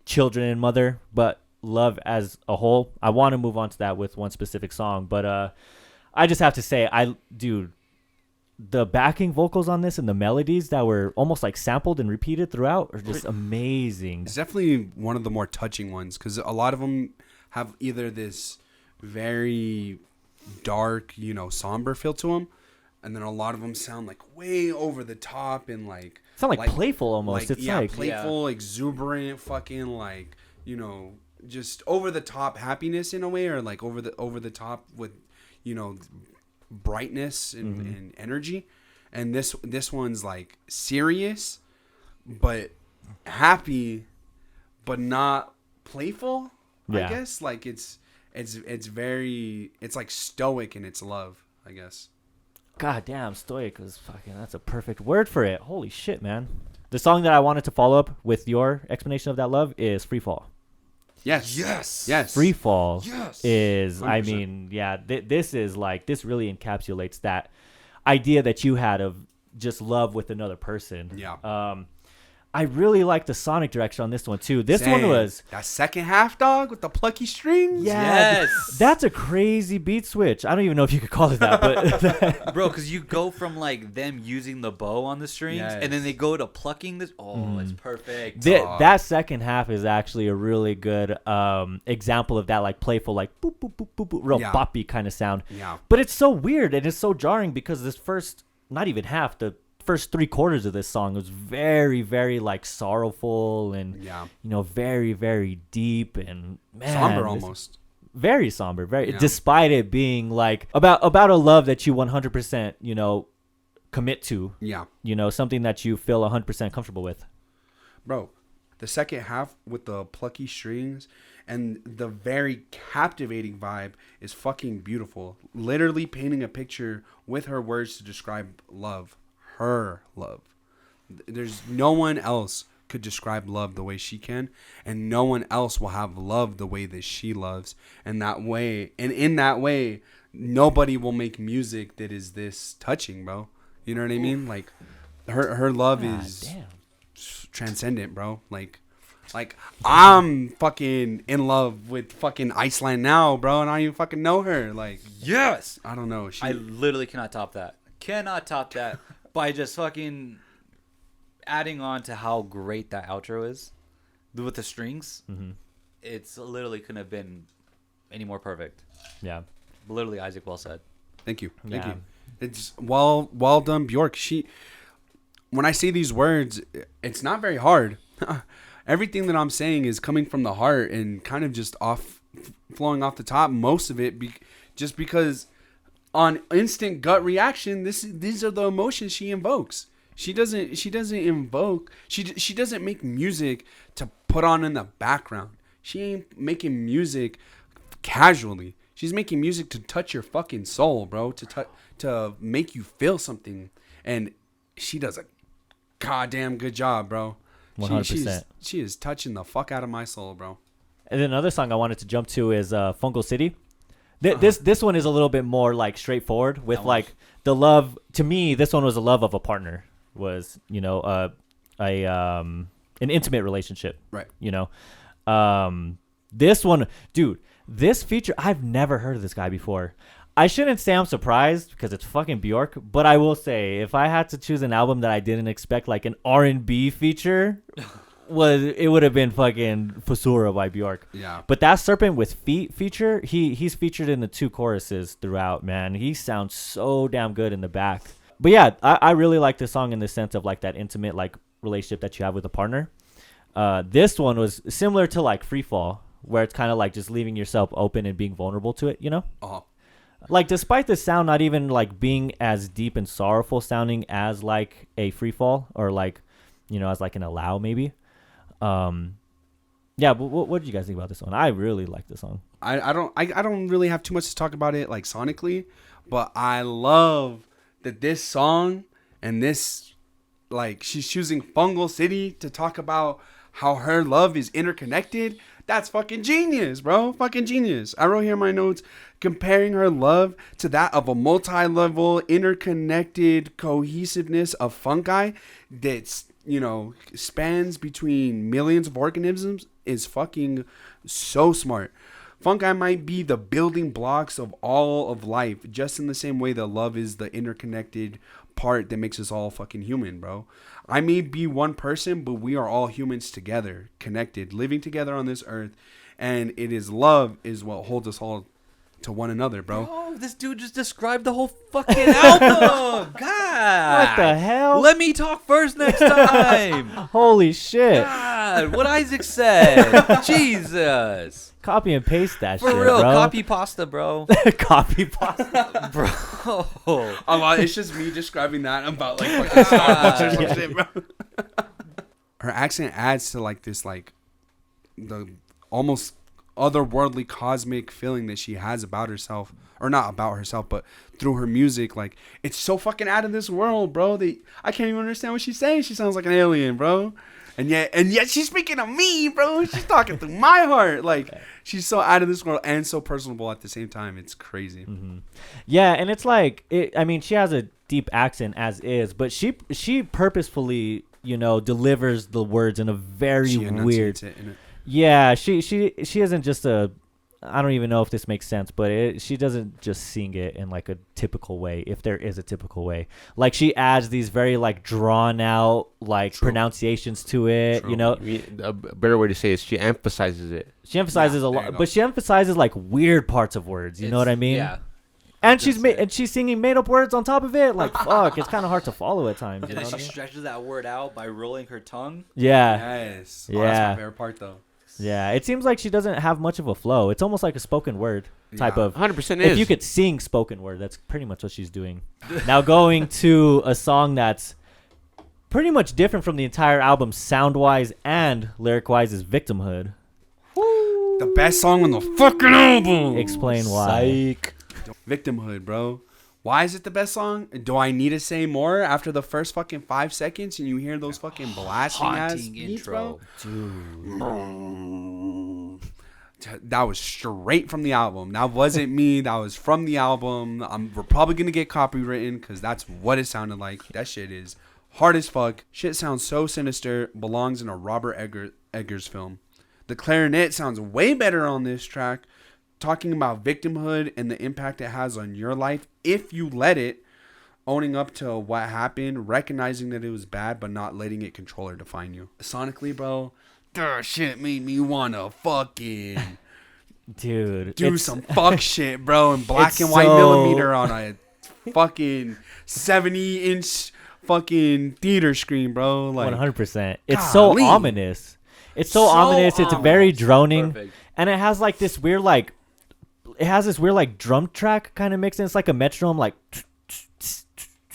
children and mother, but love as a whole. I want to move on to that with one specific song, but I just have to say, dude, the backing vocals on this and the melodies that were almost like sampled and repeated throughout are just amazing. It's definitely one of the more touching ones because a lot of them have either this very dark, somber feel to them, and then a lot of them sound like way over the top and like Sound like playful almost. It's like playful, exuberant, fucking like just over the top happiness in a way, or like over the top with brightness and energy. And this one's like serious, but happy, but not playful. Yeah. I guess like it's like stoic in its love, I guess. God damn, stoic was fucking, that's a perfect word for it. Holy shit, man. The song that I wanted to follow up with your explanation of that love is Free Fall. Yes. Free Fall is, 100%. I mean, yeah, this is like, this really encapsulates that idea that you had of just love with another person. Yeah. I really like the sonic direction on this one too. This one was that second half, dog, with the plucky strings. yeah, Yes. that's a crazy beat switch. I don't even know if you could call it that, but Bro, because you go from like them using the bow on the strings, and then they go to plucking this. Oh, it's perfect. that second half is actually a really good example of that, like playful, like boop boop boop boop, boop real boppy kind of sound. Yeah. But it's so weird and it's so jarring because this first, not even half, the first 3/4 of this song was very, very like sorrowful and very, very deep and Somber almost. very somber, despite it being like about a love that you 100% commit to. Yeah. Something that you feel 100% comfortable with. Bro, the second half with the plucky strings and the very captivating vibe is fucking beautiful. Literally painting a picture with her words to describe love. Her love. There's no one else could describe love the way she can, and no one else will have love the way that she loves. And in that way, nobody will make music that is this touching, bro. You know what I mean? Like her love is transcendent, bro. Like I'm fucking in love with fucking Iceland now, bro, and I don't even fucking know her. Like, Yes. I don't know. I literally cannot top that. By just fucking adding on to how great that outro is with the strings. Mm-hmm. It's literally couldn't have been any more perfect. Yeah. Literally, Isaac, well said. Thank you. Thank Yeah. you. It's well done, Bjork. When I say these words, it's not very hard. Everything that I'm saying is coming from the heart and kind of just flowing off the top. Most of it just because on instant gut reaction, these are the emotions she invokes. She doesn't make music to put on in the background. She ain't making music casually. She's making music to touch your fucking soul, bro. To make you feel something. and she does a goddamn good job, bro. 100%. She is touching the fuck out of my soul, bro. And then another song I wanted to jump to is Fungal City. This one is a little bit more like straightforward with like the love. To me, this one was a love of a partner. Was an intimate relationship, Right. This one, dude, this feature, I've never heard of this guy before. I shouldn't say I'm surprised because it's fucking Bjork, but I will say if I had to choose an album that I didn't expect, like an R&B feature, it would have been fucking Fossora by Bjork. Yeah. But that Serpent with Feet feature, he's featured in the 2 choruses throughout, man. He sounds so damn good in the back. But yeah, I really like this song in the sense of like that intimate like relationship that you have with a partner. This one was similar to like Free Fall, where it's kind of like just leaving yourself open and being vulnerable to it, Uh-huh. Like despite the sound not even like being as deep and sorrowful sounding as like a Free Fall or like, as like an Allow maybe. Yeah, but what did you guys think about this one? I really like this song. I don't really have too much to talk about it like sonically, but I love that this song and this, like, she's choosing Fungal City to talk about how her love is interconnected. That's fucking genius, bro. Fucking genius. I wrote here in my notes, comparing her love to that of a multi-level, interconnected cohesiveness of fungi that's, spans between millions of organisms is fucking so smart. Fungi might be the building blocks of all of life, just in the same way that love is the interconnected part that makes us all fucking human, bro. I may be one person, but we are all humans together, connected, living together on this earth. And it is love is what holds us all to one another, bro. Oh, this dude just described the whole fucking album. God. What the hell? Let me talk first next time. Holy shit. God, what Isaac said. Jesus. Copy and paste that For shit, real, bro. copy pasta, bro. Copy pasta. Bro. Oh, well, it's just me describing that about like fucking Starbucks or some shit, bro. Her accent adds to like this like the almost otherworldly cosmic feeling that she has about herself, or not about herself, but through her music. Like, it's so fucking out of this world, bro, that I can't even understand what she's saying. She sounds like an alien, bro. And yet she's speaking to me, bro. She's talking through my heart. Like, she's so out of this world and so personable at the same time. It's crazy. Mm-hmm. Yeah, and it's like, she has a deep accent as is, but she purposefully, delivers the words in a very She weird. enunciates it in a- Yeah, she isn't just a. I don't even know if this makes sense, but she doesn't just sing it in like a typical way, if there is a typical way. Like, she adds these very like drawn out like True. pronunciations to it. True. I mean, a better way to say it is she emphasizes it. She emphasizes Yeah, a there you lot, go. but she emphasizes like weird parts of words. You know what I mean? Yeah. And That's she's it. and she's singing made up words on top of it. Like, fuck, it's kind of hard to follow at times. You And know then what I she mean? stretches that word out by rolling her tongue. Yeah. Yes. Oh, that's Yeah. my favorite part, though. Yeah, it seems like she doesn't have much of a flow. It's almost like a spoken word type Yeah. of. 100% is. If you could sing spoken word, that's pretty much what she's doing. Now going to a song that's pretty much different from the entire album, sound-wise and lyric-wise, is "Victimhood." The best song on the fucking album. Explain why. Victimhood, bro. Why is it the best song? Do I need to say more after the first fucking 5 seconds and you hear those fucking blasting ass Haunting beats, intro. bro? That was straight from the album. That wasn't me. That was from the album. We're probably gonna get copywritten because that's what it sounded like. That shit is hard as fuck. Shit sounds so sinister. Belongs in a Robert Eggers film. The clarinet sounds way better on this track, talking about victimhood and the impact it has on your life if you let it, owning up to what happened, recognizing that it was bad, but not letting it control or define you. Sonically, bro, that shit made me wanna fucking Dude, do it's- some fuck shit, bro, in black it's and white so- millimeter on a fucking 70-inch fucking theater screen, bro. Like, 100%. It's so golly. ominous. It's so So ominous. It's very ominous. droning, Perfect. and it has like this weird like. It has this weird like drum track kind of mix, and it's like a metronome, like,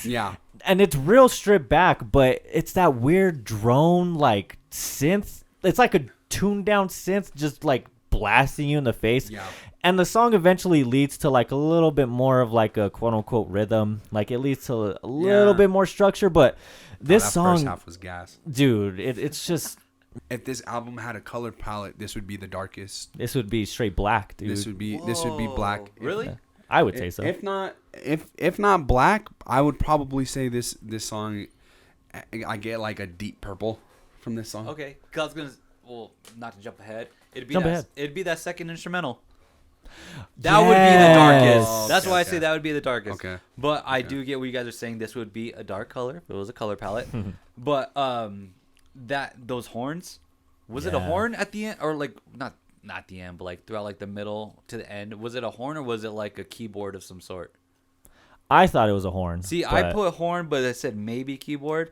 yeah. and it's real stripped back, but it's that weird drone like synth. It's like a tuned down synth, just like blasting you in the face. Yeah. And the song eventually leads to like a little bit more of like a quote unquote rhythm. Like it leads to a little bit more structure. But this that song, first half was gas. dude, it's just If this album had a color palette, this would be the darkest. this would be straight black, dude. This would be black. Whoa, Really? I would say so. If not black, I would probably say this song. I get like a deep purple from this song. Okay. 'Cause I was gonna. Well, not to jump ahead. It'd be Jump that. ahead. It'd be that second instrumental. That would be the darkest. Yes. That's why I Okay. say that would be the darkest. Okay. But I do get what you guys are saying. This would be a dark color if it was a color palette. But that those horns, was it a Yeah. horn at the end or like not the end, but like throughout like the middle to the end? Was it a horn or was it like a keyboard of some sort? I thought it was a horn. See, I but- put horn, but I said maybe keyboard.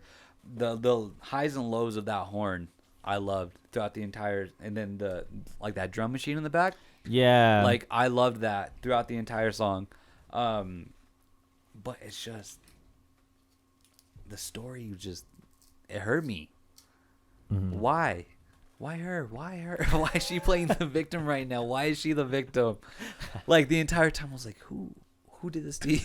The highs and lows of that horn I loved throughout the entire, and then the like that drum machine in the back. Yeah. Like I loved that throughout the entire song. But it's just the story just it hurt me. Why? Why her? Why her? Why is she playing the victim right now? Why is she the victim? Like the entire time I was like, who did this to you?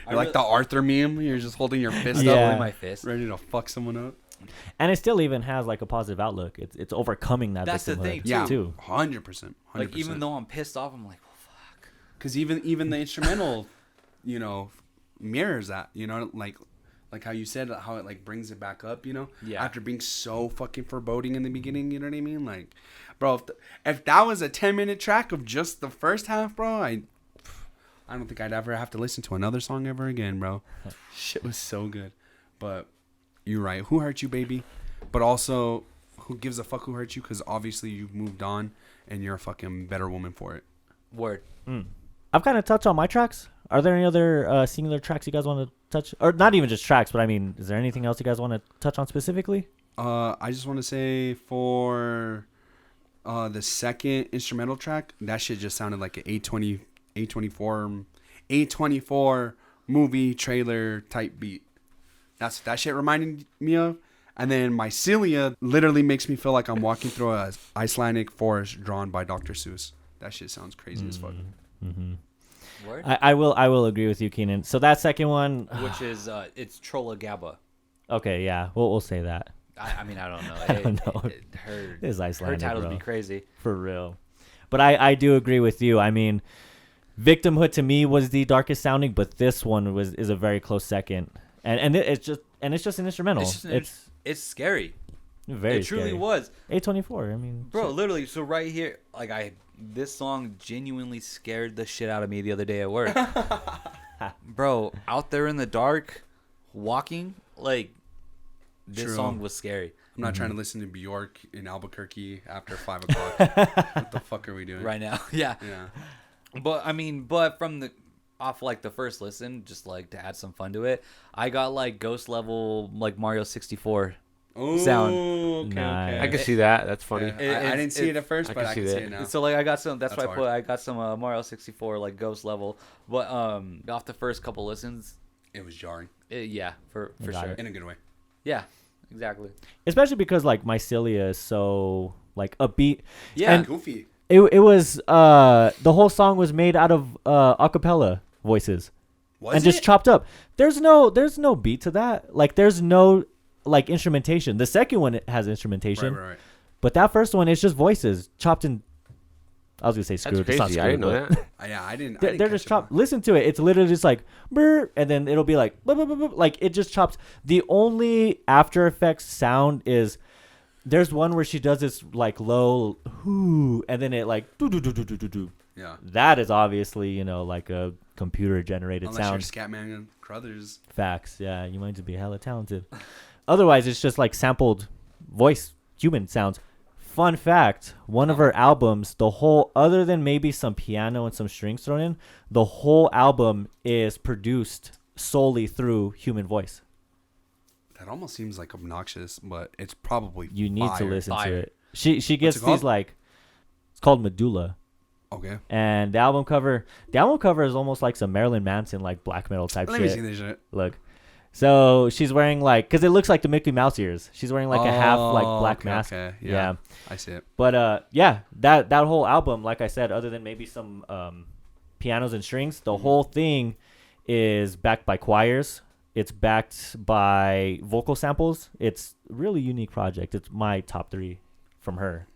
You're like the Arthur meme. You're just holding your fist Yeah. up, Holding my fist. ready to fuck someone up. And it still even has like a positive outlook. It's overcoming that. That's the victimhood, thing, Yeah, too. 100%. Like even though I'm pissed off, I'm like, well, fuck. because even the instrumental, mirrors that. Like how you said, how it like brings it back up. Yeah. After being so fucking foreboding in the beginning, you know what I mean? Like, bro, if that was a 10-minute track of just the first half, bro, I don't think I'd ever have to listen to another song ever again, bro. Shit was so good. But you're right. Who hurt you, baby? But also, who gives a fuck who hurt you? Because obviously you've moved on and you're a fucking better woman for it. Word. I've kind of touched on my tracks. Are there any other singular tracks you guys want to touch? Or not even just tracks, but I mean, is there anything else you guys want to touch on specifically? I just want to say for the second instrumental track, that shit just sounded like an A24 movie trailer type beat. That's what that shit reminded me of. And then Mycelia literally makes me feel like I'm walking through a Icelandic forest drawn by Dr. Seuss. That shit sounds crazy as fuck. Word. I will agree with you, Keenan. So that second one, Which is it's Trolla Gabba. okay, yeah, we'll say that I mean I don't know. I don't know. Her It's Icelandic, titles bro. be crazy. for real. But I do agree with you. I mean, Victimhood to me was the darkest sounding, but this one is a very close second. And it's just an instrumental. It's scary. very It truly scary. was. A24. I mean, Bro, shit. literally, so right here, like this song genuinely scared the shit out of me the other day at work. Bro, out there in the dark, walking, like this True. song was scary. I'm not trying to listen to Bjork in Albuquerque after 5 o'clock. What the fuck are we doing? Right now. Yeah. Yeah. But from the off like the first listen, just like to add some fun to it, I got like ghost level like Mario 64 sound. Okay, Nice. okay. I can see that. That's funny. Yeah. I didn't see it at first, I but can I see can see that. it now. So like I got some. That's why That's I got some Mario 64 like ghost level. But off the first couple listens, It was jarring yeah, for Got sure. it. in a good way. Yeah, exactly. especially because like Mycelia is so like upbeat. Yeah, And Goofy. it was the whole song was made out of acapella voices Was and just chopped up. There's no beat to that. Like there's no like instrumentation. The second one has instrumentation, Right. but that first one is just voices chopped in. I was gonna say That's screwed. It's not crazy. I didn't know screwed, that. Yeah, I didn't. but they're just chopped. Listen to it. It's literally just like brr, and then it'll be like buh, buh, buh, buh, like it just chops. The only After Effects sound is there's one where she does this like low whoo, and then it like do do do do do do do. Yeah. That is obviously like a computer generated Unless sound. you're Scatman and Crothers. Facts. Yeah, you might just be hella talented. Otherwise, it's just like sampled voice human sounds. Fun fact, one of her albums, the whole, other than maybe some piano and some strings thrown in, the whole album is produced solely through human voice. That almost seems like obnoxious, but it's probably You need to fire. listen to Fire. it. She gets it called? these like, it's called Medulla. Okay. And the album cover is almost like some Marilyn Manson like black metal type Let me shit. see this shit. Look. So she's wearing like, cause it looks like the Mickey Mouse ears. She's wearing like a half like black okay, mask. okay. Yeah. I see it. But yeah, that whole album, like I said, other than maybe some pianos and strings, the whole thing is backed by choirs. It's backed by vocal samples. It's a really unique project. It's my top 3 from her.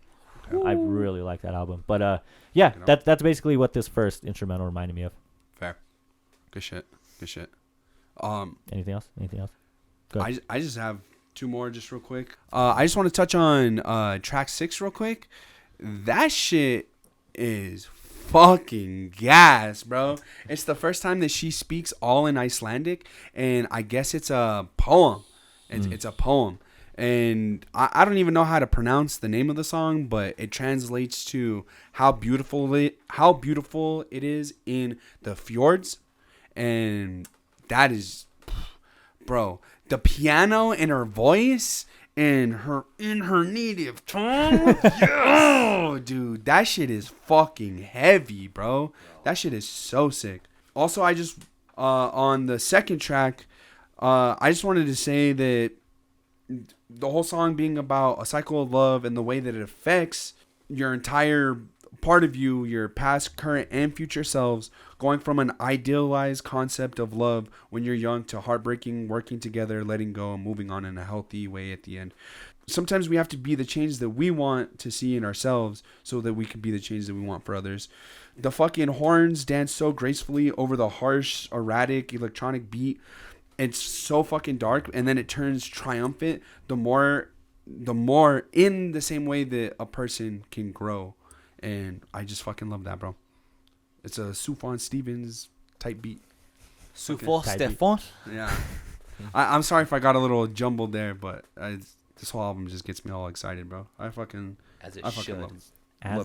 I really like that album. But yeah, that's basically what this first instrumental reminded me of. Fair. Good shit. Anything else? Go ahead. I just have 2 more just real quick. I just want to touch on track 6 real quick. That shit is fucking gas, bro. It's the first time that she speaks all in Icelandic, and I guess it's a poem. It's a poem. And I don't even know how to pronounce the name of the song, but it translates to how beautiful it is in the fjords. And that is, bro, the piano and her voice and her native tongue. Oh, dude, that shit is fucking heavy, bro. That shit is so sick. Also, I just on the second track, I just wanted to say that the whole song being about a cycle of love and the way that it affects your entire part of you, your past, current, and future selves, going from an idealized concept of love when you're young to heartbreaking, working together, letting go, and moving on in a healthy way at the end. Sometimes we have to be the change that we want to see in ourselves so that we can be the change that we want for others. The fucking horns dance so gracefully over the harsh, erratic, electronic beat. It's so fucking dark, and then it turns triumphant the more in the same way that a person can grow. And I just fucking love that, bro. It's a Sufjan Stevens type beat. Sufjan type Stefan. Yeah. I'm sorry if I got a little jumbled there, but this whole album just gets me all excited, bro. I fucking Should. love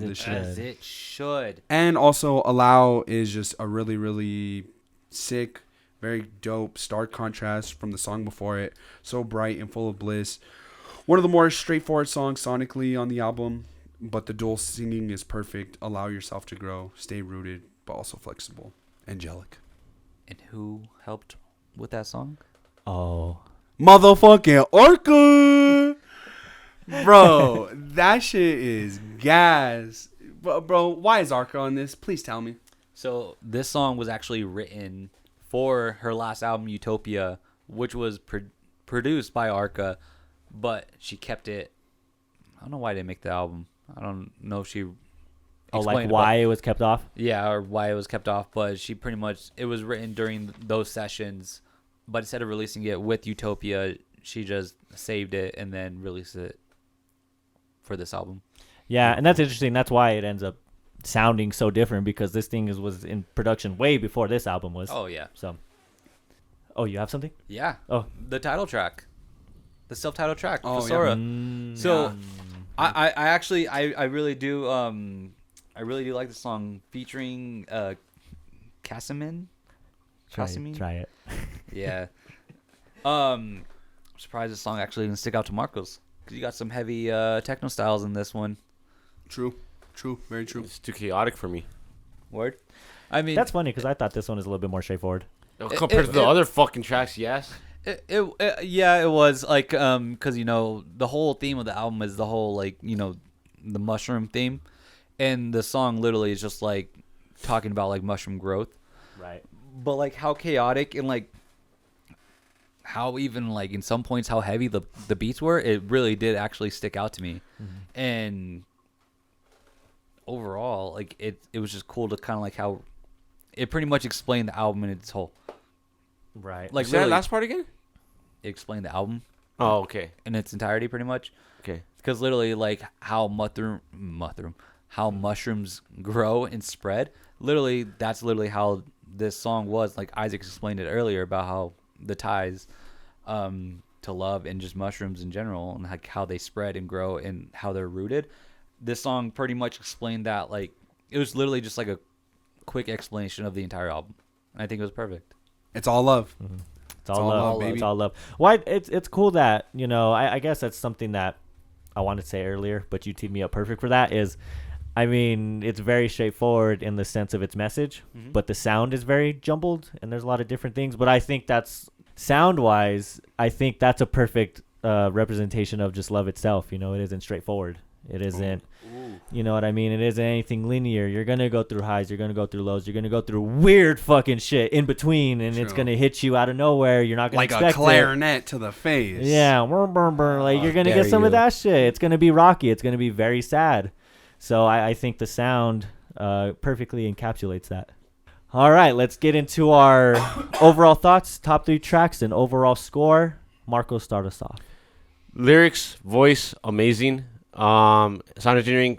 this shit. As it should. And also, Allow is just a really, really sick, very dope, stark contrast from the song before it. So bright and full of bliss. One of the more straightforward songs sonically on the album, but the dual singing is perfect. Allow yourself to grow, stay rooted, but also flexible. Angelic. And who helped with that song? Oh, Motherfucking Orca! Bro, that shit is gas. Bro, why is Arca on this? Please tell me. So this song was actually written for her last album, Utopia, which was produced by Arca, but she kept it. I don't know why they make the album. I don't know if she. like why it was kept off? Yeah, or why it was kept off. But she pretty much, it was written during those sessions, but instead of releasing it with Utopia, she just saved it and then released it for this album. Yeah, and that's interesting. That's why it ends up sounding so different, because this thing was in production way before this album was. Oh, yeah. So. Oh, you have something? Yeah. Oh. The title track. The self-titled track. Oh, Fossora. yeah. So, I actually, I really do, I really do like the song featuring Casimir. Try it. Yeah. I'm surprised this song actually didn't stick out to Marcos, because you got some heavy techno styles in this one. True, very true. It's too chaotic for me. Word. I mean, That's funny, because I thought this one is a little bit more straightforward. Compared to the other fucking tracks, yes. Yeah, it was like because the whole theme of the album is the whole the mushroom theme, and the song literally is just like talking about like mushroom growth. Right. But like how chaotic and like how even like in some points how heavy the beats were, it really did actually stick out to me. Mm-hmm. And overall, like it was just cool to kind of like how it pretty much explained the album in its whole. Right. Like Say that really, last part again? it explained the album Oh, okay. in its entirety pretty much. Okay. Because literally, like how how mushrooms grow and spread. Literally, that's literally how this song was. Like Isaac explained it earlier about how the ties to love and just mushrooms in general, and like how they spread and grow and how they're rooted. This song pretty much explained that. Like it was literally just like a quick explanation of the entire album, and I think it was perfect. It's all love. Mm-hmm. It's all love, baby. It's all love. Why? It's cool that I guess that's something that I wanted to say earlier, but you teed me up perfect for that. Is, I mean, it's very straightforward in the sense of its message, but the sound is very jumbled, and there's a lot of different things. But I think that's sound wise, I think that's a perfect representation of just love itself. You know, it isn't straightforward. It isn't, you know what I mean? It isn't anything linear. You're going to go through highs. You're going to go through lows. You're going to go through weird fucking shit in between. And it's True. going to hit you out of nowhere. You're not going to Like expect a clarinet to the face. Yeah. Like you're going to dare get some of you. that shit. It's going to be rocky. It's going to be very sad. So I think the sound perfectly encapsulates that. All right. Let's get into our overall thoughts, top 3 tracks, and overall score. Marco, start us off. Lyrics, voice, amazing. Sound engineering,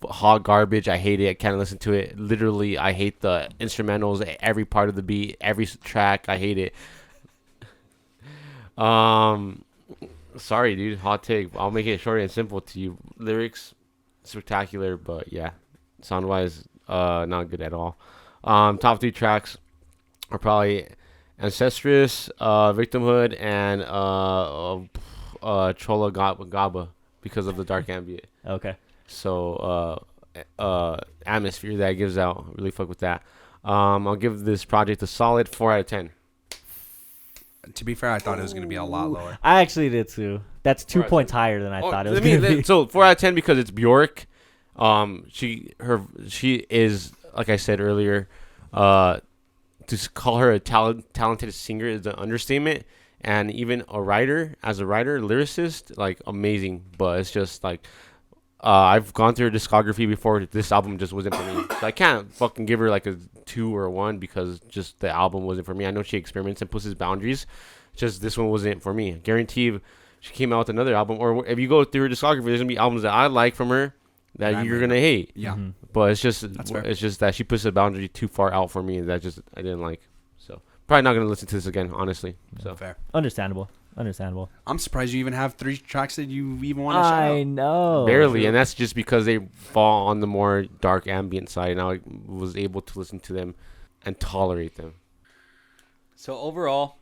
hot garbage. I hate it. I can't listen to it. Literally, I hate the instrumentals, every part of the beat, every track. I hate it. Sorry, dude. Hot take. I'll make it short and simple to you. Lyrics, spectacular, but yeah, sound wise, not good at all. Top 3 tracks are probably Ancestress, Victimhood, and Chola Gaba because of the dark ambient. Okay. So atmosphere that it gives out, really fuck with that. I'll give this project a solid 4 out of 10. To be fair, I thought it was going to be a lot lower. I actually did too. That's 2 Alright, points higher than I thought it was let me- going to be. So 4 out of 10 because it's Bjork. She is, like I said earlier, to call her a talented singer is an understatement, and even a writer, lyricist, like amazing. But it's just like I've gone through her discography before. This album just wasn't for me. So I can't fucking give her like a 2 or a 1 because just the album wasn't for me. I know she experiments and pushes boundaries. Just this one wasn't for me. I guarantee if she came out with another album, or if you go through her discography, there's gonna be albums that I like from her that you're gonna hate. Yeah. Mhm. But it's just fair. it's just that she pushes the boundary too far out for me. That just I didn't like. So probably not gonna listen to this again, honestly. So Fair. Understandable. I'm surprised you even have 3 tracks that you even want to shout I out. know. barely, and that's just because they fall on the more dark ambient side, and I was able to listen to them and tolerate them. So overall,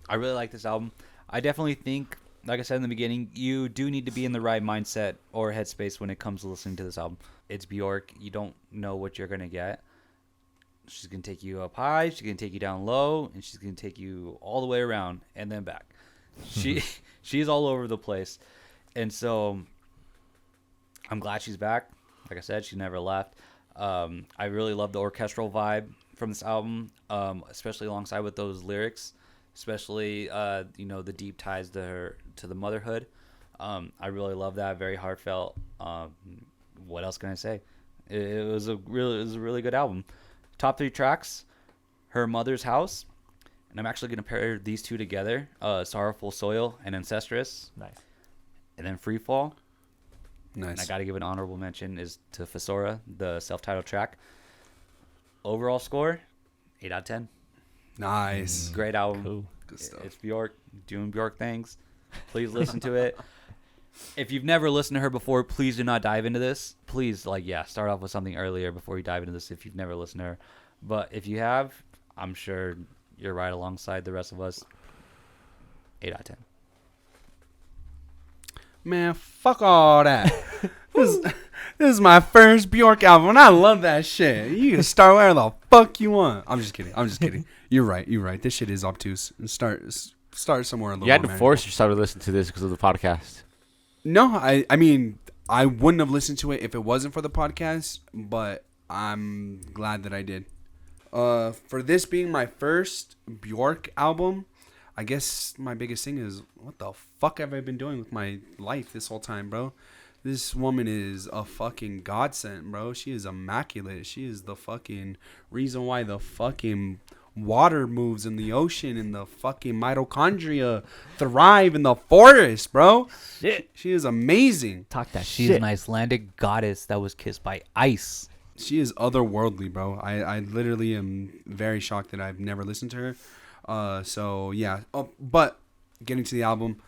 I really like this album. I definitely think, like I said in the beginning, you do need to be in the right mindset or headspace when it comes to listening to this album. It's Bjork. You don't know what you're going to get. She's going to take you up high, she's going to take you down low, and she's going to take you all the way around and then back. She's all over the place. And so I'm glad she's back. Like I said, she never left. I really love the orchestral vibe from this album, especially alongside with those lyrics, especially the deep ties to the motherhood. I really love that. Very heartfelt. What else can I say? It was a really good album. Top 3 tracks: Her Mother's House, and I'm actually gonna pair these 2 together: Sorrowful Soil and Ancestress. Nice. And then Free Fall. Nice. And I got to give an honorable mention is to Fossora, the self-titled track. Overall score, 8 out of 10. Nice. Great album. Cool. Good stuff. It's Bjork doing Bjork things. Please listen to it. If you've never listened to her before, please do not dive into this. Please, start off with something earlier before you dive into this if you've never listened to her. But if you have, I'm sure you're right alongside the rest of us. 8 out of 10. Man, fuck all that. this is my first Bjork album, and I love that shit. You can start wherever the fuck you want. I'm just kidding. You're right. This shit is obtuse. And start somewhere a little You had more to manageable. force yourself to listen to this because of the podcast. No, I mean, I wouldn't have listened to it if it wasn't for the podcast, but I'm glad that I did. For this being my first Bjork album, I guess my biggest thing is, what the fuck have I been doing with my life this whole time, bro? This woman is a fucking godsend, bro. She is immaculate. She is the fucking reason why the fucking water moves in the ocean and the fucking mitochondria thrive in the forest, bro. Shit. She is amazing. Talk that She's shit. an Icelandic goddess that was kissed by ice. She is otherworldly, bro. I literally am very shocked that I've never listened to her. So yeah. Oh, but getting to the album,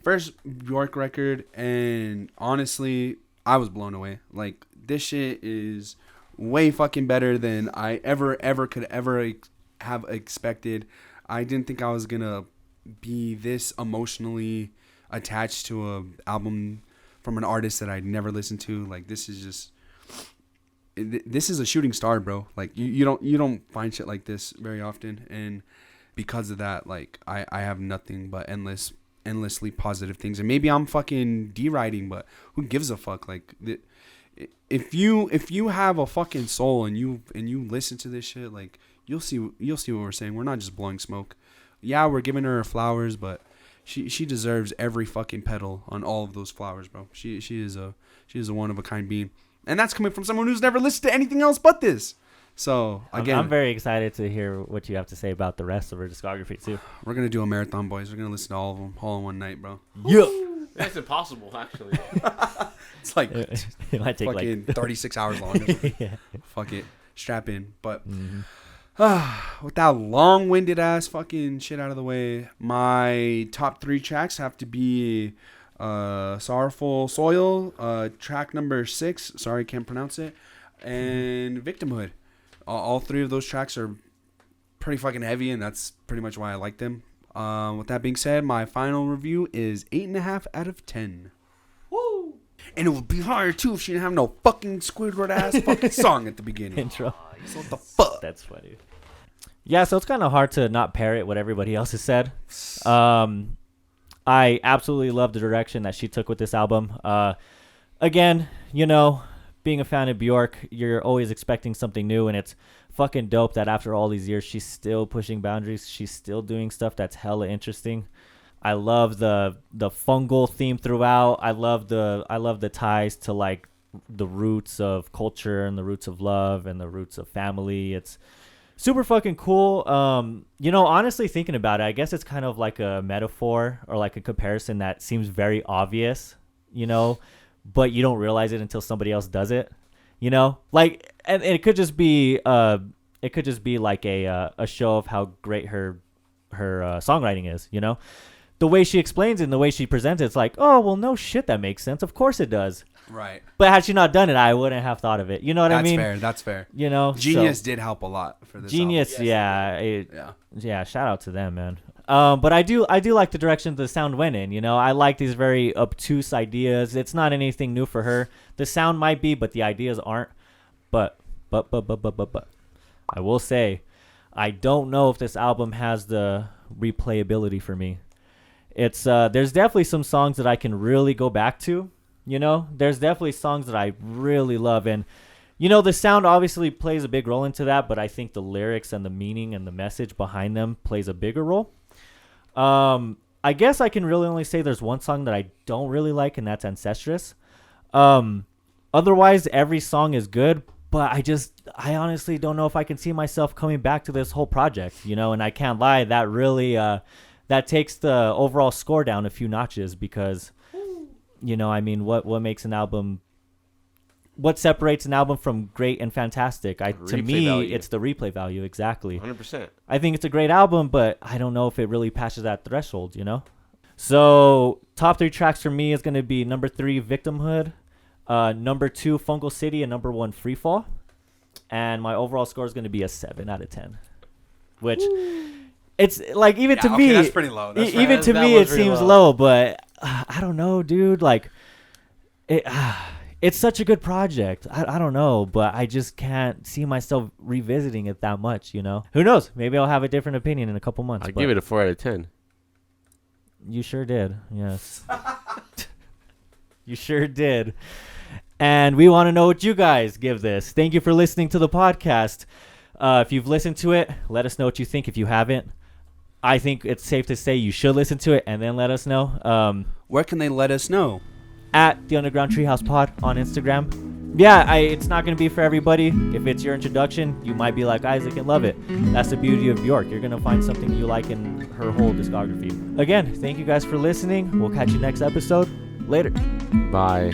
first Bjork record, and honestly, I was blown away. Like, this shit is way fucking better than I ever could ever have expected. I didn't think I was gonna be this emotionally attached to a album from an artist that I'd never listened to. Like, this is a shooting star, bro. Like, you don't find shit like this very often, and because of that, like I have nothing but endlessly positive things. And maybe I'm fucking deriding, but who gives a fuck? Like if you have a fucking soul and you listen to this shit, like you'll see what we're saying. We're not just blowing smoke. Yeah, we're giving her flowers, but she deserves every fucking petal on all of those flowers, bro. She is a one of a kind being, and that's coming from someone who's never listened to anything else but this. So again, I'm very excited to hear what you have to say about the rest of her discography too. We're gonna do a marathon, boys. We're gonna listen to all of them all in one night, bro. Yeah, That's impossible, actually. It's like it might take fucking like 36 hours long. yeah. Fuck it, strap in. But Mhm. with that long-winded ass fucking shit out of the way, my top 3 tracks have to be Sorrowful Soil, track number 6. Sorry, can't pronounce it, and Victimhood. All 3 of those tracks are pretty fucking heavy, and that's pretty much why I like them. With that being said, my final review is 8.5 out of 10. Woo! And it would be hard too if she didn't have no fucking Squidward ass fucking song at the beginning. Intro. So what the fuck? That's funny. Yeah, so it's kind of hard to not parrot what everybody else has said. I absolutely love the direction that she took with this album. Again, you know, being a fan of Bjork, you're always expecting something new, and it's fucking dope that after all these years, she's still pushing boundaries. She's still doing stuff that's hella interesting. I love the fungal theme throughout. I love the ties to like the roots of culture and the roots of love and the roots of family. It's super fucking cool. You know, honestly thinking about it, I guess it's kind of like a metaphor or like a comparison that seems very obvious, you know, but you don't realize it until somebody else does it, you know, like, and it could just be like a show of how great her songwriting is, you know, the way she explains it and the way she presents it. It's like, oh, well, no shit. That makes sense. Of course it does. Right. But had she not done it, I wouldn't have thought of it. You know what I mean? That's fair. You know, Genius did help a lot for this. Genius, album. yeah. Shout out to them, man. But I do like the direction the sound went in. You know, I like these very obtuse ideas. It's not anything new for her. The sound might be, but the ideas aren't. But I will say, I don't know if this album has the replayability for me. It's there's definitely some songs that I can really go back to. You know, there's definitely songs that I really love, and you know, the sound obviously plays a big role into that, but I think the lyrics and the meaning and the message behind them plays a bigger role. I guess I can really only say there's one song that I don't really like, and that's Ancestress. Otherwise, every song is good, but I honestly don't know if I can see myself coming back to this whole project, you know, and I can't lie, that really, that takes the overall score down a few notches because, you know, I mean, what makes an album, what separates an album from great and fantastic? To me, value. It's the replay value, exactly. 100%. I think it's a great album, but I don't know if it really passes that threshold, you know? So, top 3 tracks for me is going to be number 3, Victimhood, number 2, Fungal City, and number 1, Freefall. And my overall score is going to be a 7 out of 10. Which, it's like, even to me, that's pretty low. Even to me, it seems low, but I don't know, dude. Like, it's such a good project. I don't know, but I just can't see myself revisiting it that much, you know? Who knows? Maybe I'll have a different opinion in a couple months. I give it a 4 out of 10. You sure did. Yes. You sure did. And we want to know what you guys give this. Thank you for listening to the podcast. If you've listened to it, let us know what you think. If you haven't, I think it's safe to say you should listen to it and then let us know. Where can they let us know? At the Underground Treehouse Pod on Instagram. Yeah, it's not going to be for everybody. If it's your introduction, you might be like Isaac and love it. That's the beauty of Bjork. You're going to find something you like in her whole discography. Again, thank you guys for listening. We'll catch you next episode. Later. Bye.